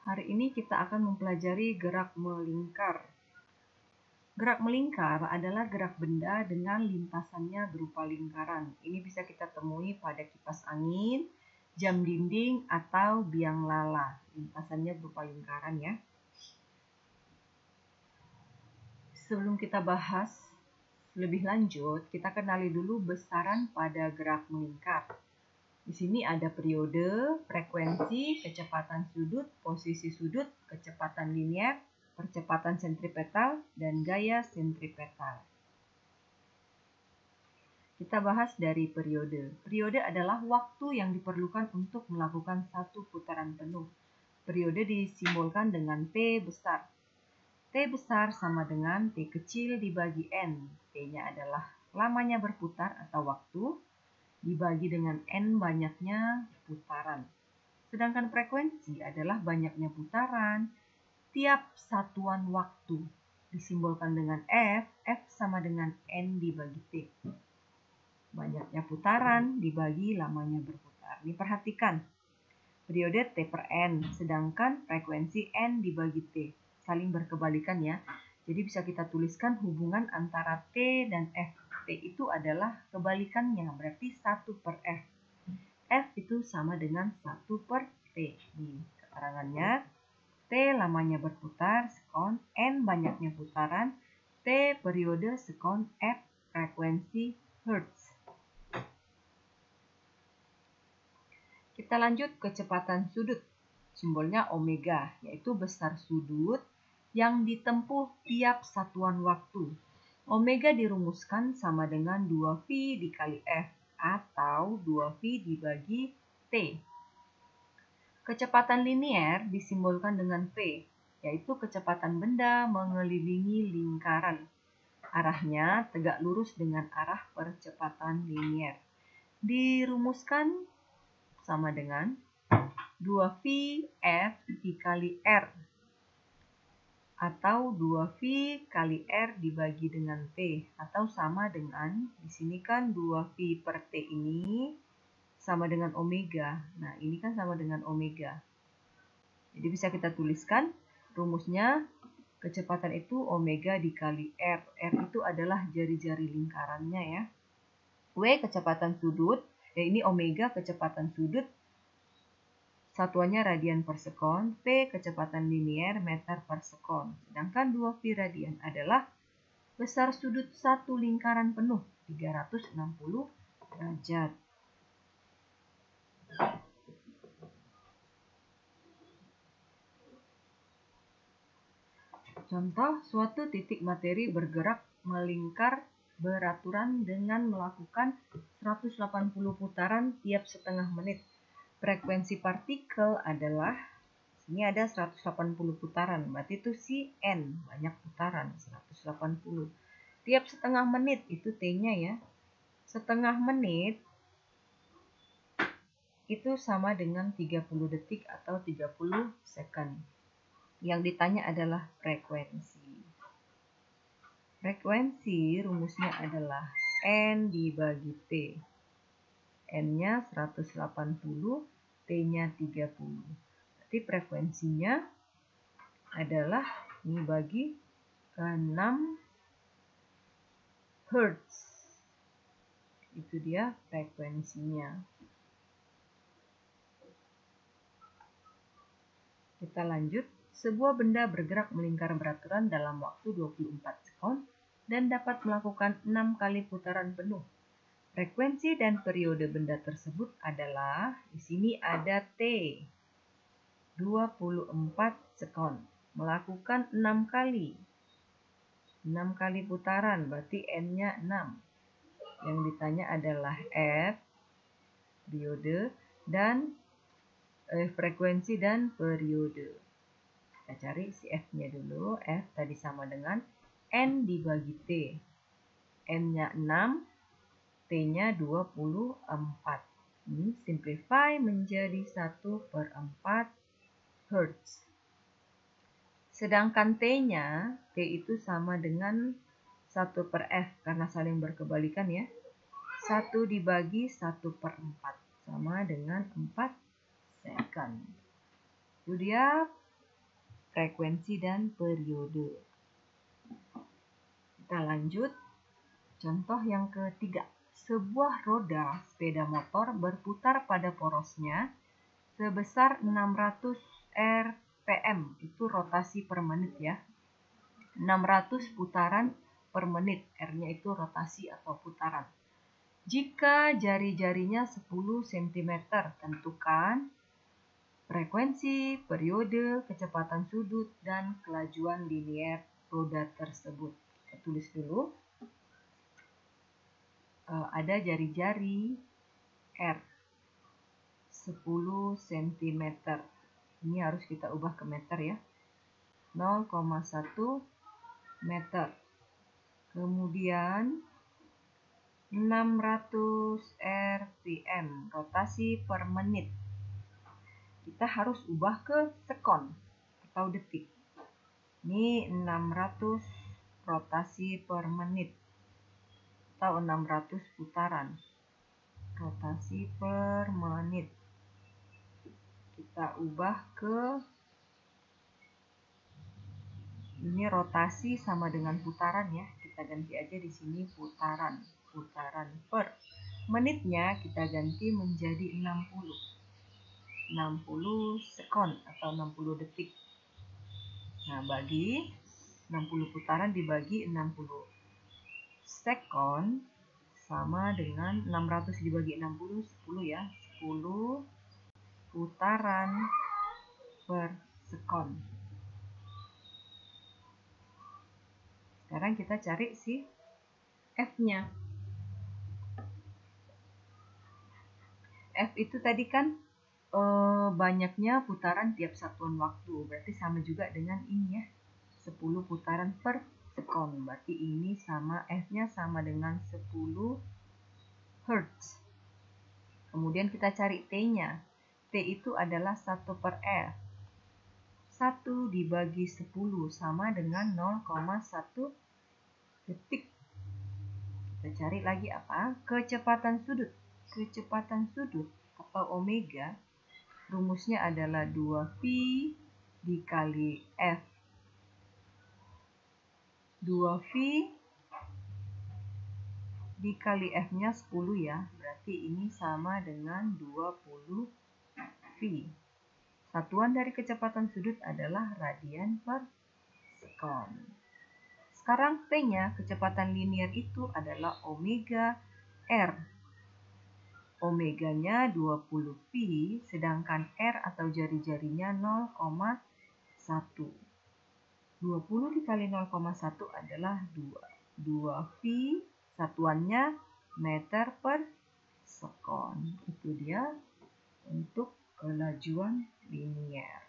Hari ini kita akan mempelajari gerak melingkar. Gerak melingkar adalah gerak benda dengan lintasannya berupa lingkaran. Ini bisa kita temui pada kipas angin, jam dinding, atau biang lala. Lintasannya berupa lingkaran ya. Sebelum kita bahas lebih lanjut, kita kenali dulu besaran pada gerak melingkar. Di sini ada periode, frekuensi, kecepatan sudut, posisi sudut, kecepatan linear, percepatan sentripetal, dan gaya sentripetal. Kita bahas dari periode. Periode adalah waktu yang diperlukan untuk melakukan satu putaran penuh. Periode disimbolkan dengan T besar. T besar sama dengan T kecil dibagi N. T-nya adalah lamanya berputar atau waktu, dibagi dengan N banyaknya putaran. Sedangkan frekuensi adalah banyaknya putaran tiap satuan waktu. Disimbolkan dengan F, F sama dengan N dibagi T. Banyaknya putaran dibagi lamanya berputar. Ini perhatikan, periode T per N, sedangkan frekuensi N dibagi T. Saling berkebalikan ya. Jadi bisa kita tuliskan hubungan antara T dan F. T itu adalah kebalikannya, berarti 1 per F. F itu sama dengan 1 per T. Di keterangannya, T lamanya berputar sekon, N banyaknya putaran, T periode sekon, F frekuensi Hertz. Kita lanjut kecepatan sudut. Simbolnya omega, yaitu besar sudut yang ditempuh tiap satuan waktu. Omega dirumuskan sama dengan 2V dikali F atau 2V dibagi T. Kecepatan linier disimbolkan dengan P, yaitu kecepatan benda mengelilingi lingkaran. Arahnya tegak lurus dengan arah percepatan linier. Dirumuskan sama dengan 2V F dikali R atau 2V kali R dibagi dengan T, atau sama dengan, di sini kan 2V per T ini sama dengan omega. Nah, ini kan sama dengan omega. Jadi bisa kita tuliskan rumusnya, kecepatan itu omega dikali R. R itu adalah jari-jari lingkarannya ya. W kecepatan sudut, ini omega kecepatan sudut, satuannya radian per sekon, P kecepatan linier meter per sekon. Sedangkan 2V radian adalah besar sudut satu lingkaran penuh, 360 derajat. Contoh, suatu titik materi bergerak melingkar beraturan dengan melakukan 180 putaran tiap setengah menit. Frekuensi partikel adalah, ini ada 180 putaran, berarti itu si N, banyak putaran, 180. Tiap setengah menit, itu T-nya ya. Setengah menit itu sama dengan 30 detik atau 30 second. Yang ditanya adalah frekuensi. Frekuensi rumusnya adalah N dibagi T. N-nya 180, T-nya 30. Berarti frekuensinya adalah ini bagi 6 Hertz. Itu dia frekuensinya. Kita lanjut. Sebuah benda bergerak melingkar beraturan dalam waktu 24 sekon dan dapat melakukan 6 kali putaran penuh. Frekuensi dan periode benda tersebut adalah, di sini ada T, 24 sekon. Melakukan 6 kali. 6 kali putaran, berarti N-nya 6. Yang ditanya adalah F, periode, dan frekuensi dan periode. Kita cari si F-nya dulu. F tadi sama dengan N dibagi T. N-nya 6, T-nya 24. Ini simplify menjadi 1 per 4 Hertz. Sedangkan T-nya, T itu sama dengan 1 per F, karena saling berkebalikan ya. 1 dibagi 1 per 4, sama dengan 4 second. Itu dia frekuensi, dan periode. Kita lanjut. Contoh yang ketiga. Sebuah roda sepeda motor berputar pada porosnya sebesar 600 rpm. Itu rotasi per menit ya. 600 putaran per menit. R-nya itu rotasi atau putaran. Jika jari-jarinya 10 cm, tentukan frekuensi, periode, kecepatan sudut, dan kelajuan linier roda tersebut. Kita tulis dulu. Ada jari-jari R 10 cm. Ini harus kita ubah ke meter ya. 0,1 meter. Kemudian 600 rpm, rotasi per menit. Kita harus ubah ke sekon atau detik. Ini 600 rotasi per menit atau 600 putaran. Rotasi per menit. Kita ubah ke, ini rotasi sama dengan putaran ya. Kita ganti aja di sini putaran. Putaran per menitnya kita ganti menjadi 60 sekon atau 60 detik. Nah, bagi 60 putaran dibagi 60 sekon sama dengan 600 dibagi 60, 10 ya. 10 putaran per sekon. Sekarang kita cari si F-nya. F itu tadi kan banyaknya putaran tiap satuan waktu. Berarti sama juga dengan ini ya. 10 putaran per sekon. Berarti ini sama, F-nya sama dengan 10 Hz. Kemudian kita cari T-nya. T itu adalah 1 per R. 1 dibagi 10 sama dengan 0,1 detik. Kita cari lagi apa? Kecepatan sudut. Kecepatan sudut atau omega, rumusnya adalah 2V dikali F. 2V dikali F-nya 10 ya. Berarti ini sama dengan 20V. Satuan dari kecepatan sudut adalah radian per sekon. Sekarang P-nya, kecepatan linier itu adalah omega R. Omeganya 20V, sedangkan R atau jari-jarinya 0,1. 20 dikali 0,1 adalah 2. 2V, satuannya meter per sekon. Itu dia untuk kelajuan linier.